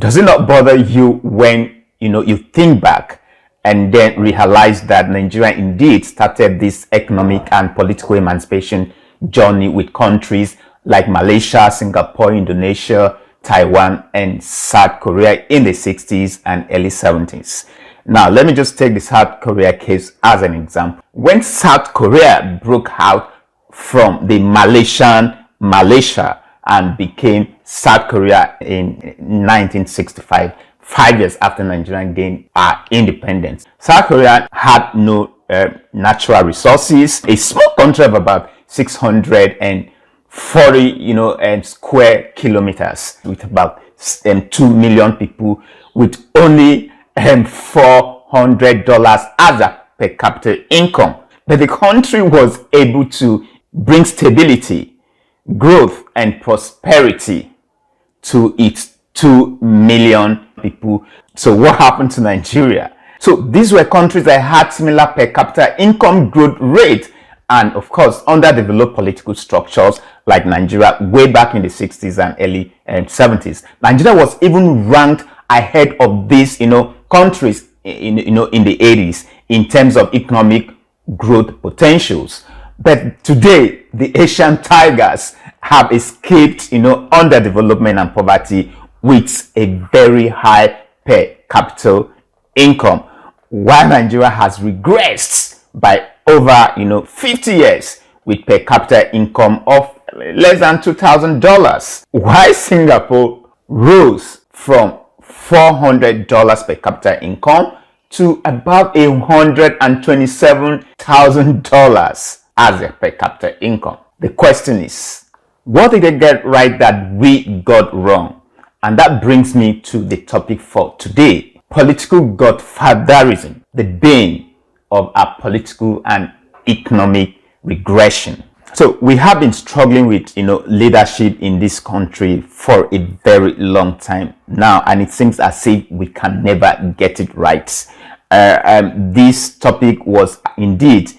Does it not bother you when you think back and then realize that Nigeria indeed started this economic and political emancipation journey with countries like Malaysia, Singapore, Indonesia, Taiwan, and South Korea in the 60s and early 70s? Now, let me just take the South Korea case as an example. When South Korea broke out from the Malaysia and became South Korea in 1965, 5 years after Nigeria gained our independence, South Korea had no natural resources. A small country of about 640 square kilometers, with about 2 million people, with only $400 as a per capita income. But the country was able to bring stability, growth, and prosperity to its 2 million people. So what happened to Nigeria? So these were countries that had similar per capita income growth rate, and of course underdeveloped political structures like Nigeria way back in the 60s and early 70s. Nigeria was even ranked ahead of these countries in the 80s in terms of economic growth potentials. But today the Asian tigers have escaped underdevelopment and poverty with a very high per capita income, while Nigeria has regressed by over 50 years with per capita income of less than $2,000, while Singapore rose from $400 per capita income to about $127,000 as a per capita income. The question is, what did they get right that we got wrong? And that brings me to the topic for today: political godfatherism, the bane of our political and economic regression. So we have been struggling with leadership in this country for a very long time now, and it seems as if we can never get it right. This topic was indeed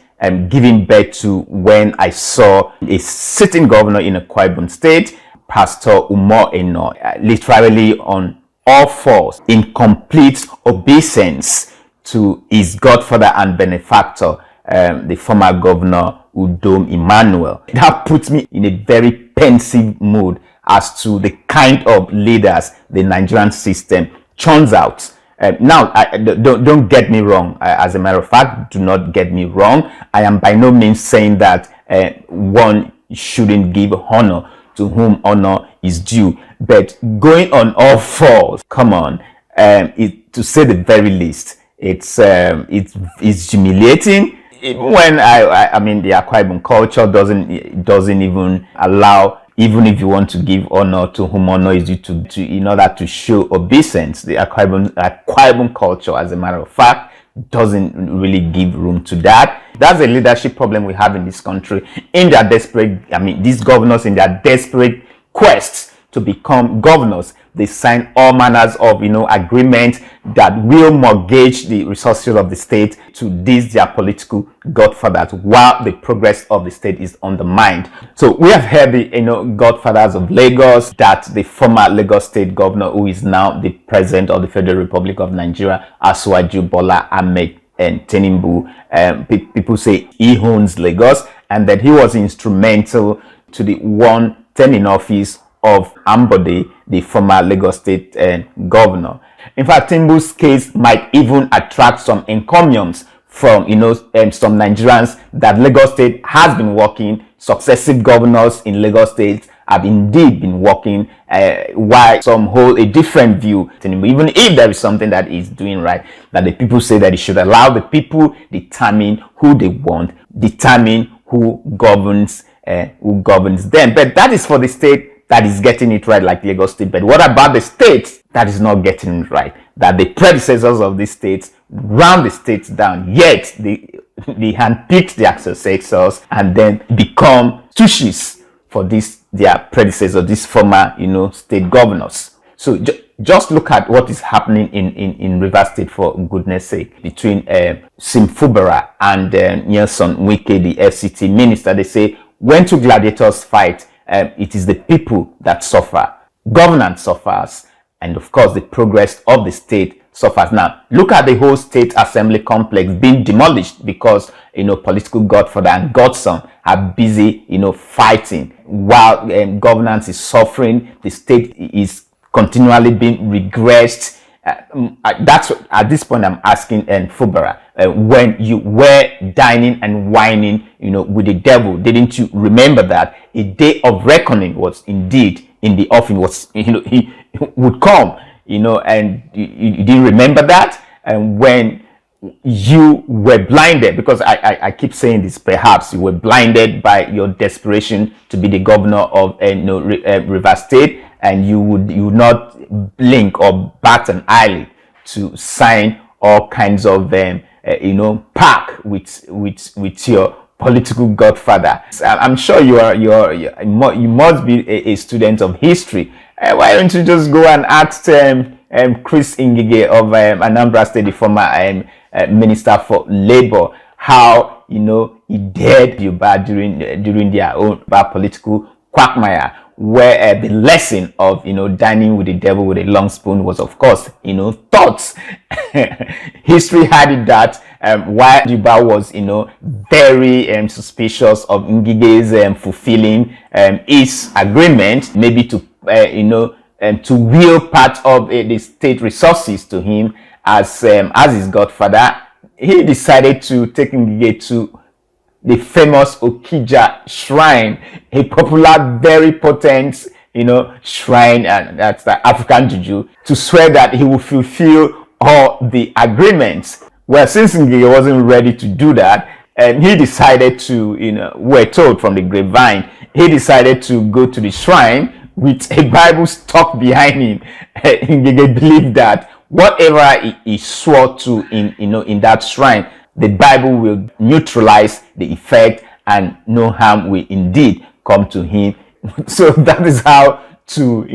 giving birth to when I saw a sitting governor in Akwa Ibom State, Pastor Umar Eno, literally on all fours, in complete obeisance to his godfather and benefactor, the former governor Udom Emmanuel. That puts me in a very pensive mood as to the kind of leaders the Nigerian system churns out. Now, don't get me wrong. As a matter of fact, do not get me wrong. I am by no means saying that one shouldn't give honor to whom honor is due. But going on all fours, come on, to say the very least, it's humiliating. When I mean the Akwa Ibom culture doesn't even allow, even if you want to give honor to whom honor is due to in order to show obeisance. The Akwa Ibom culture, as a matter of fact, doesn't really give room to that. That's a leadership problem we have in this country. In their these governors, in their desperate quest to become governors, they sign all manners of agreements that will mortgage the resources of the state to these their political godfathers, while the progress of the state is undermined. So we have heard the godfathers of Lagos, that the former Lagos state governor, who is now the president of the Federal Republic of Nigeria, Asiwaju Bola Ahmed Tinubu, people say he owns Lagos, and that he was instrumental to the one term in office of Ambode, the former Lagos state governor. In fact, Tinubu's case might even attract some encomiums from some Nigerians that Lagos state has been working. Successive governors in Lagos state have indeed been working, while some hold a different view. Even if there is something that is doing right, that the people say that it should allow the people determine who they want, determine who governs them. But that is for the state that is getting it right, like Lagos state. But what about the states that is not getting it right? That the predecessors of these states ran the states down, yet they handpicked their successors and then become tushies for their predecessors, these former state governors. So just look at what is happening in Rivers State, for goodness sake, between Sim Fubara and Nelson Wike, the FCT minister. They say, when two gladiators fight, it is the people that suffer. Governance suffers, and of course the progress of the state suffers. Now look at the whole state assembly complex being demolished because political godfather and godson are busy fighting while governance is suffering. The state is continually being regressed. That's what, at this point I'm asking Fubara, when you were dining and whining with the devil, didn't you remember that a day of reckoning was indeed in the offing, was he would come, and you didn't remember that? And when you were blinded, because I keep saying this, perhaps you were blinded by your desperation to be the governor of Rivers State, and you would not blink or bat an eyelid to sign all kinds of pact with your political godfather. I'm sure you must be a student of history. Why don't you just go and ask Chris Ngige of Anambra State, the former Minister for Labor, how he dared you bad during their own political quagmire, where the lesson of dining with the devil with a long spoon was, of course, thoughts. History had it that while Juba was very suspicious of Ngige's fulfilling his agreement, maybe to to will part of the state resources to him as his godfather, he decided to take Ngige to the famous Okija shrine, a popular, very potent, shrine, and that's the African juju, to swear that he will fulfill all the agreements. Well, since Ngige wasn't ready to do that, he decided to, we're told from the grapevine, he decided to go to the shrine with a Bible stuck behind him. Ngige believed that whatever he swore to in that shrine, the Bible will neutralize the effect and no harm will indeed come to him. So that is how to,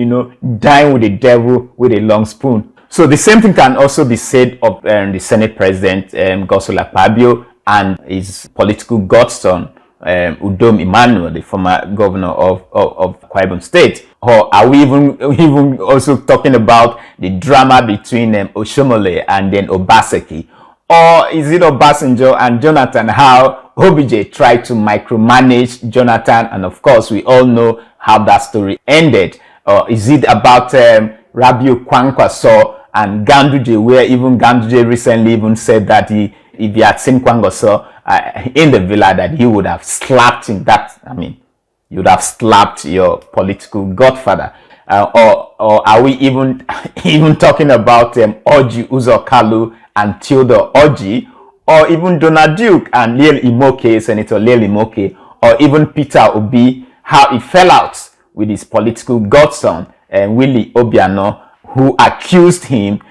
dine with the devil with a long spoon. So the same thing can also be said of the Senate President, Godswill Akpabio, and his political godson, Udom Emmanuel, the former governor of Akwa Ibom State. Or are we even also talking about the drama between Oshomole and then Obaseki? Or is it Obasanjo and Jonathan, how OBJ tried to micromanage Jonathan, and of course we all know how that story ended? Or is it about Rabiu Kwankwaso and Ganduje, where even Ganduje recently even said that if he had seen Kwankwaso in the villa, that he would have slapped him? You would have slapped your political godfather. Or are we even talking about Orji Uzor Kalu and Theodore Orji, or even Donald Duke and Senator Liel Imoke, or even Peter Obi, how he fell out with his political godson, Willie Obiano, who accused him,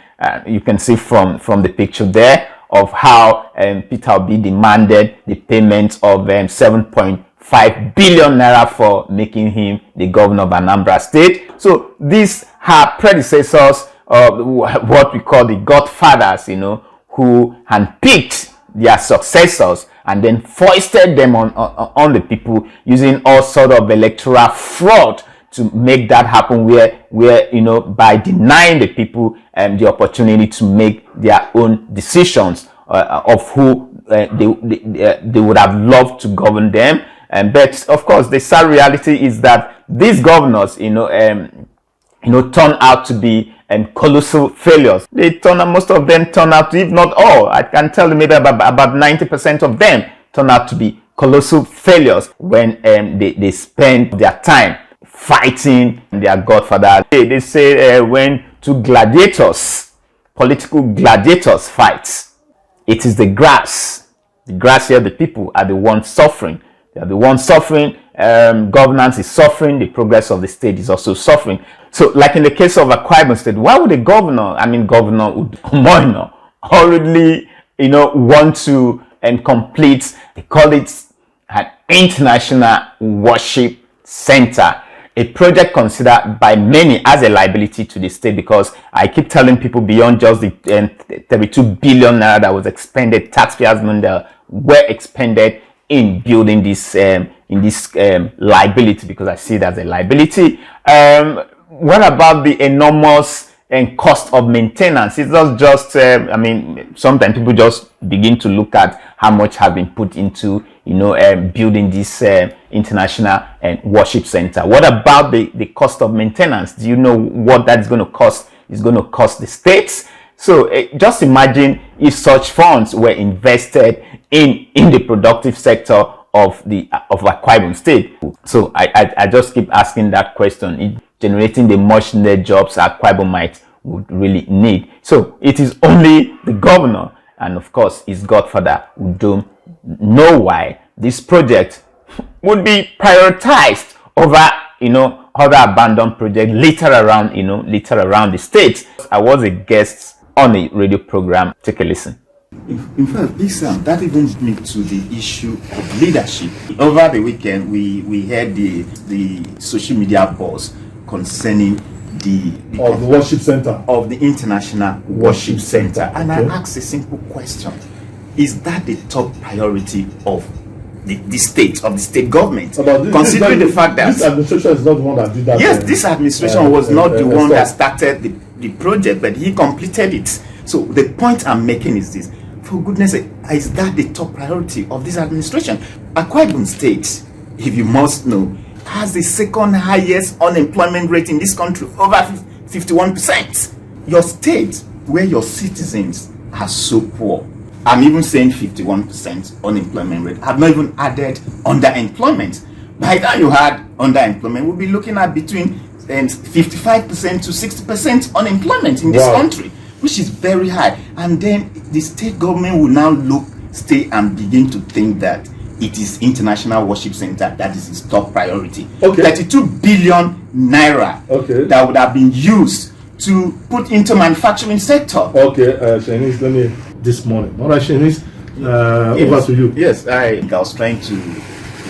you can see from the picture there, of how Peter Obi demanded the payment of 7.5 billion naira for making him the governor of Anambra State. So these are predecessors of what we call the Godfathers, who handpicked their successors and then foisted them on the people using all sort of electoral fraud to make that happen, where by denying the people the opportunity to make their own decisions of who they would have loved to govern them. But of course the sad reality is that these governors turn out to be colossal failures. Most of them turn out to, if not all, I can tell you maybe about 90% of them turn out to be colossal failures when they spend their time fighting their godfather. They say when two gladiators, political gladiators, fight, it is the grass here, the people are the ones suffering. They are the ones suffering. Governance is suffering. The progress of the state is also suffering. So, like in the case of Akwa Ibom State, why would the governor, Governor Umoino, hurriedly, want to complete, they call it an international worship center, a project considered by many as a liability to the state, because I keep telling people beyond just the 32 billion naira that was expended, taxpayers' money that were expended in building this liability, because I see it as a liability. What about the enormous and cost of maintenance. It's not just, I mean, sometimes people just begin to look at how much have been put into, building this international worship center. What about the cost of maintenance? Do you know what that is going to cost? It's going to cost the states. So just imagine if such funds were invested in the productive sector of Akwa Ibom State. So I just keep asking that question. Generating the much needed jobs Akwa Ibomites would really need. So it is only the governor and of course his godfather who don't know why this project would be prioritized over other abandoned projects later around the state. I was a guest on a radio program. Take a listen. In fact, that even brings me to the issue of leadership. Over the weekend, we heard the social media buzz concerning the worship center of the International Worship Center, and I asked a simple question: is that the top priority of the state government? Considering the fact that this administration is not the one that did that. Yes, this administration was not the one that started the project, but he completed it. So the point I'm making is this: for goodness sake, is that the top priority of this administration? Akwa Ibom State, if you must know, has the second highest unemployment rate in this country, over 51%. Your state, where your citizens are so poor, I'm even saying 51% unemployment rate. I've not even added underemployment. By the time you had underemployment, we'll be looking at between 55% to 60% unemployment in this country, which is very high. And then the state government will now stay and begin to think that it is International Worship Center that is its top priority. 32 billion naira that would have been used to put into manufacturing sector. Shanice, let me this morning. All right, Shanice, over to you. Yes, I was trying to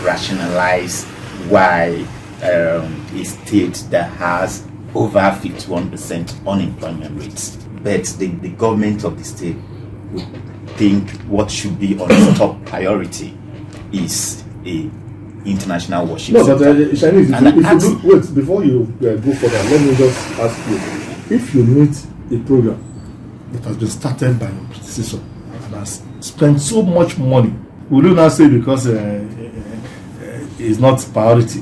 rationalize why a state that has over 51% unemployment rates, but the government of the state would think what should be on its top priority is a international worship center. But Shanice, wait, before you go further, let me just ask you, if you meet a program that has been started by your predecessor and has spent so much money, will you not say because it's not priority,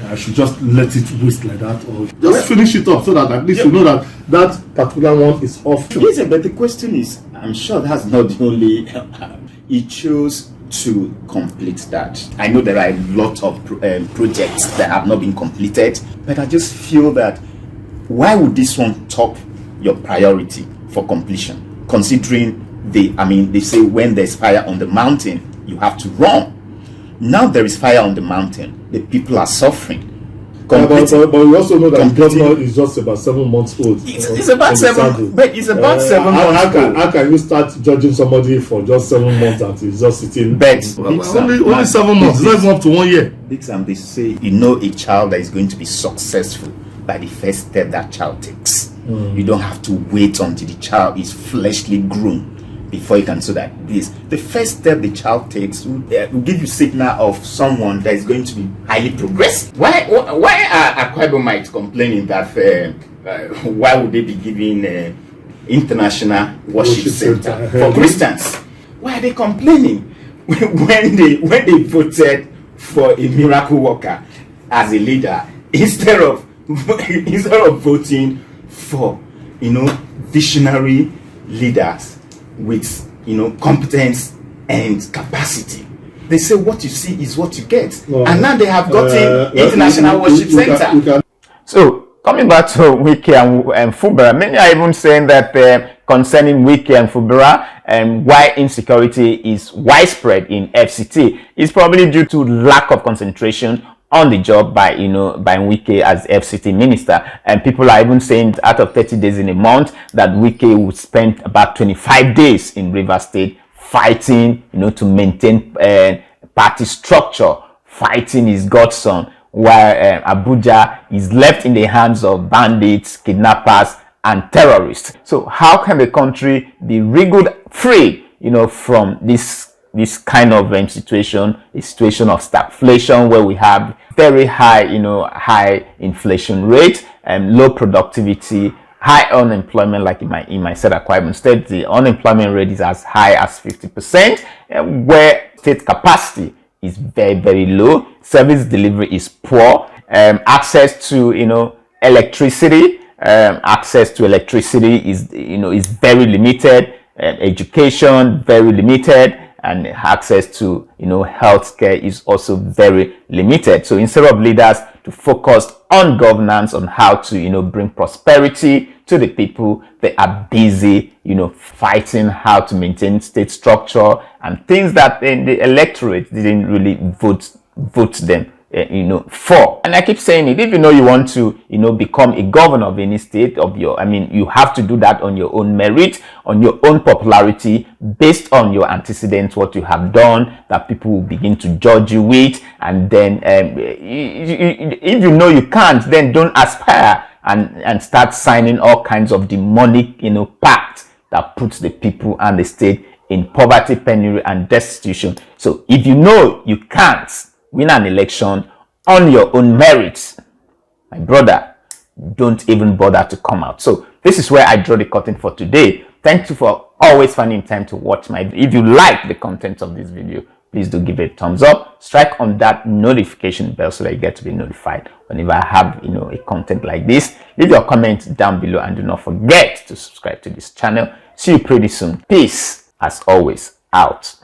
I should just let it waste like that, or just finish it off so that at least you know that that particular one is off? Yes, but the question is, I'm sure that's not the only. He chose to complete that. I know there are a lot of projects that have not been completed, but I just feel that why would this one top your priority for completion? Considering they say when there's fire on the mountain, you have to run. Now there is fire on the mountain, the people are suffering. But we also know that governor is just about 7 months old. It's about 7 months old. How can you start judging somebody for just 7 months and he's just sitting? Only 7 months, it's not even up to 1 year. They say, a child that is going to be successful by the first step that child takes. You don't have to wait until the child is fleshly grown before you can say that the first step the child takes will give you signal of someone that is going to be highly progressive. Why are Akwa Ibomites complaining that why would they be giving international worship center for Christians? Why are they complaining when they voted for a miracle worker as a leader instead of voting for visionary leaders with competence and capacity? They say what you see is what you get, and now they have gotten international worship center. So coming back to Wike and Fubara, many are even saying that concerning Wike and Fubara and why insecurity is widespread in FCT is probably due to lack of concentration on the job by Wike as FCT minister. And people are even saying out of 30 days in a month that Wike would spend about 25 days in Rivers State fighting to maintain party structure, fighting his godson, while Abuja is left in the hands of bandits, kidnappers and terrorists. So how can the country be wriggled free from this kind of situation, a situation of stagflation where we have very high, high inflation rate and low productivity, high unemployment, like in my said Akwa Ibom State, the unemployment rate is as high as 50%, where state capacity is very, very low. Service delivery is poor. Access to, electricity, is very limited. Education, very limited. And access to, healthcare is also very limited. So instead of leaders to focus on governance, on how to, bring prosperity to the people, they are busy, fighting how to maintain state structure and things that the electorate didn't really vote them for. And I keep saying it, if you want to become a governor of any state of your, you have to do that on your own merit, on your own popularity, based on your antecedents, what you have done, that people will begin to judge you with. And then if you can't, then don't aspire and start signing all kinds of demonic pacts that puts the people and the state in poverty, penury, and destitution. So if you can't win an election on your own merits, my brother, don't even bother to come out. So this is where I draw the curtain for today. Thank you for always finding time to watch my video. If you like the content of this video, please do give it a thumbs up. Strike on that notification bell so that you get to be notified whenever I have a content like this. Leave your comments down below and do not forget to subscribe to this channel. See you pretty soon. Peace, as always, out.